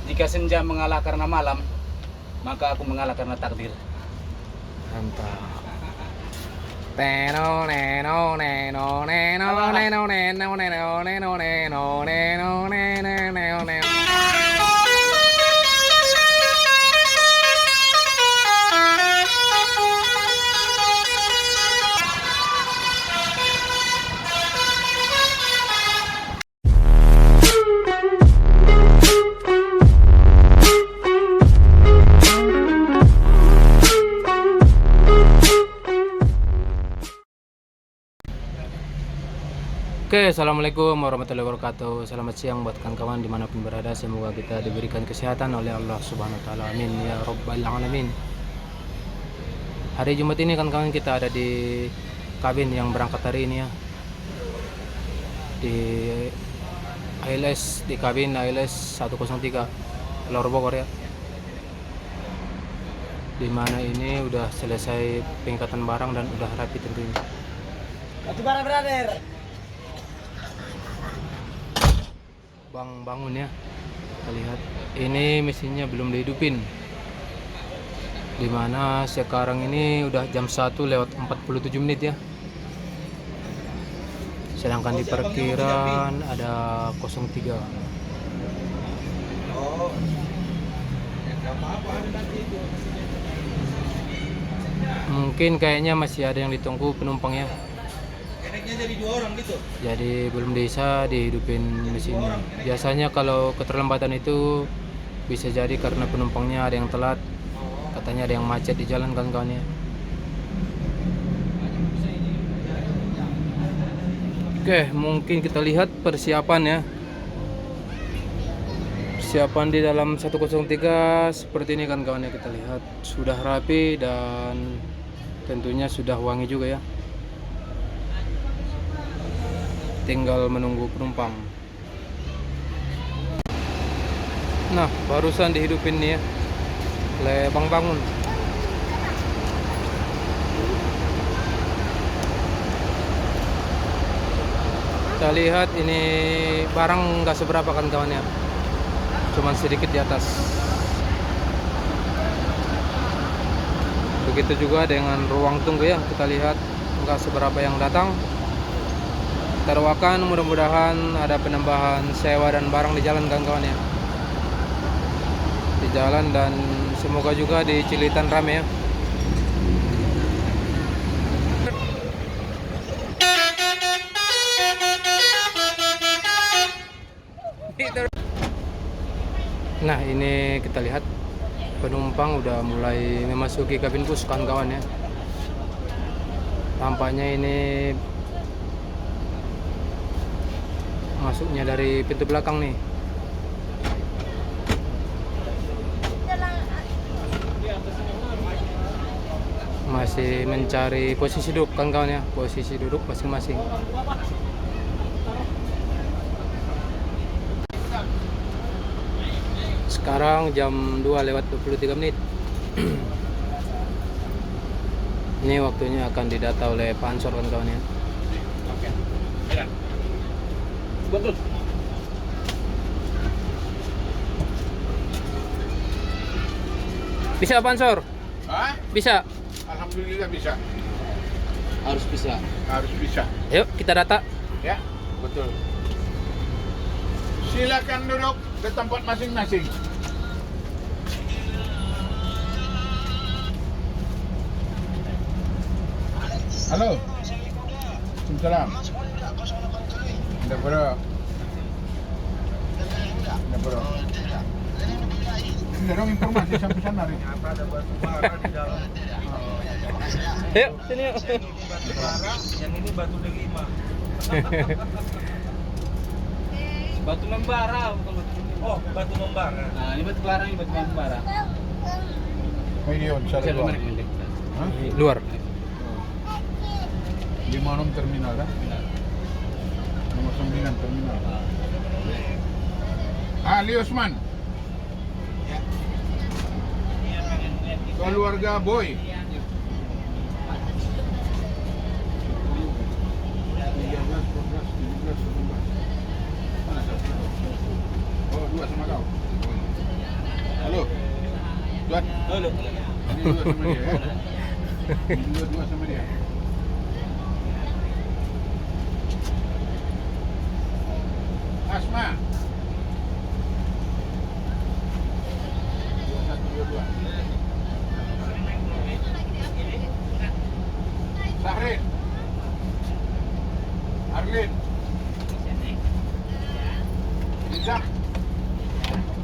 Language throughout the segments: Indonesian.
Jika senja mengalah karena malam, maka aku mengalah karena takdir. Mantap. Neno neno neno neno neno neno neno neno neno neno neno neno. Oke, assalamualaikum warahmatullahi wabarakatuh. Selamat siang buat kawan-kawan dimanapun berada. Semoga kita diberikan kesehatan oleh Allah Subhanahu Wa Taala. Amin ya Rabbal Alamin. Hari Jumat ini kawan-kawan kita ada di kabin yang berangkat hari ini ya. Di ALS, di kabin ALS 103 Lor Bogor ya. Dimana ini udah selesai pengangkatan barang dan udah rapi tentunya. Batu bara brother. Bang bangun ya, kita lihat ini mesinnya belum dihidupin, dimana sekarang ini udah jam 1 lewat 47 menit ya, sedangkan di parkiran ada 03. Mungkin kayaknya masih ada yang ditunggu penumpang ya, Jadi 2 orang gitu. jadi belum bisa dihidupin mesinnya. Biasanya kalau keterlambatan itu bisa jadi karena penumpangnya ada yang telat, katanya ada yang macet di jalan kawan-kawan ya. Oke, mungkin kita lihat persiapan ya. Persiapan di dalam 103 seperti ini kan kawan ya, kita lihat sudah rapi dan tentunya sudah wangi juga ya. Tinggal menunggu penumpang. Nah, barusan dihidupin nih ya oleh Bang Bangun. Kita lihat ini barang nggak seberapa kan kawan ya, cuman sedikit di atas. Begitu juga dengan ruang tunggu ya, kita lihat nggak seberapa yang datang. Kita doakan mudah-mudahan ada penambahan sewa dan barang di jalan kawan-kawan ya, di jalan, dan semoga juga di Cilitan rame ya. Nah, ini kita lihat penumpang udah mulai memasuki kabin bus kawan-kawan ya. Tampaknya ini masuknya dari pintu belakang nih. Masih mencari posisi duduk kan kawan ya, posisi duduk masing-masing. Sekarang jam 2 lewat 23 menit. Ini waktunya akan didata oleh Pak Ansor kan kawan ya. Betul. Bisa Pak Ansor? Hah? Bisa. Alhamdulillah bisa. Harus bisa. Harus bisa. Yuk kita data. Ya, betul. Silakan duduk ke tempat masing-masing. Halo. Waalaikumsalam. Ada bro. Ada bro. Dorong informasi sampai sana nih. Ada batu bara di dalam. Yuk sini yuk. Batu bara, yang ini batu delima. Batu membara bukan batu delima. Oh, batu membara. Nah, ini batu bara, ini batu bara. Video Bisa cari luar. luar. Hah? Luar. 56 terminal kan? Nomor 9 terminal. Ali Osman. Keluarga Boy. 13, 14, 15. Mana satu? Oh, 2 sama kau. Tuan, Halo. ini dua sama dia ya. Ini dua sama dia. Asma. 2122. Sahrin. Arlin. Rizak.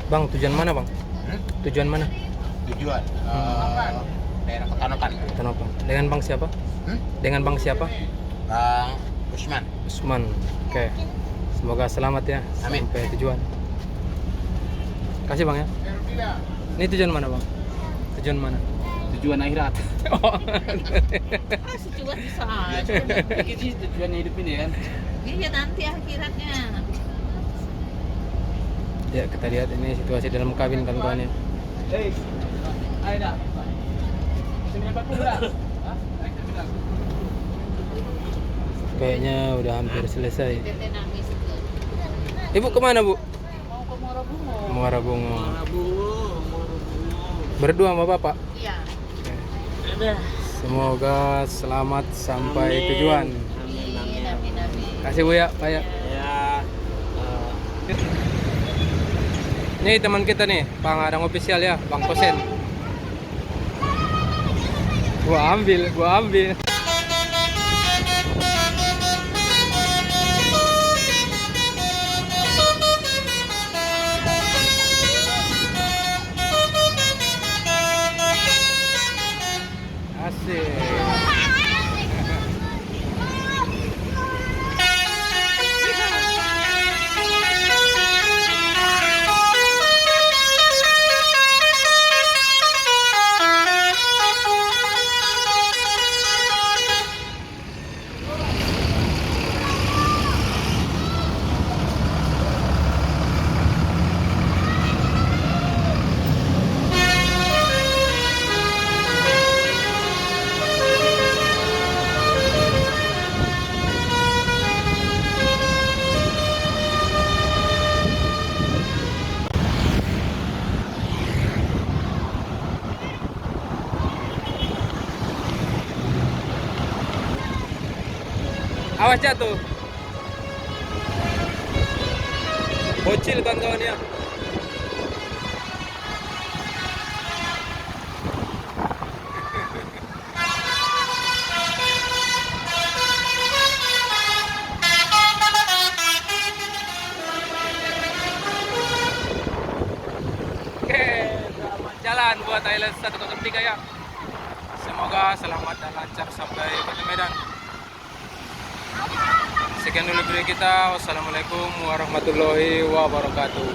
Bang, tujuan mana bang? Tujuan mana? Tujuan daerah Ketanokan. Kenapa? Dengan bang siapa? Dengan bang siapa? Bang Usman. Usman. Oke. Semoga selamat ya. Amin. Sampai tujuan. Kasih bang ya. Ervila. Ini tujuan mana bang? Tujuan mana? Tujuan akhirat. Oh. Tujuan bisa aja. Ini tujuan hidup ini kan. Iya nanti akhiratnya. Ya kita lihat ini situasi dalam kabin kawan-kawan ya. Hei. Ayo dah. 940 dah. Hah? Kayaknya udah hampir selesai. Tete nangis itu. Ibu kemana bu? Mau ke Muarabungo. Muara Bungo. Bungo. Berdua sama bapak. Iya. Ada. Semoga selamat sampai tujuan. Amin, amin, amin. Kasih bu ya, Pak ya. Ya. Ini teman kita nih, pengadang official ya, Bang Kosen. Gua ambil. Asik. Awas jatuh. Bocil kawan-kawan ya. Oke, selamat jalan buat Thailand 103 ya. Semoga selamat dan lancar sampai Kota Medan. Sekian dulu video kita. Wassalamualaikum warahmatullahi wabarakatuh.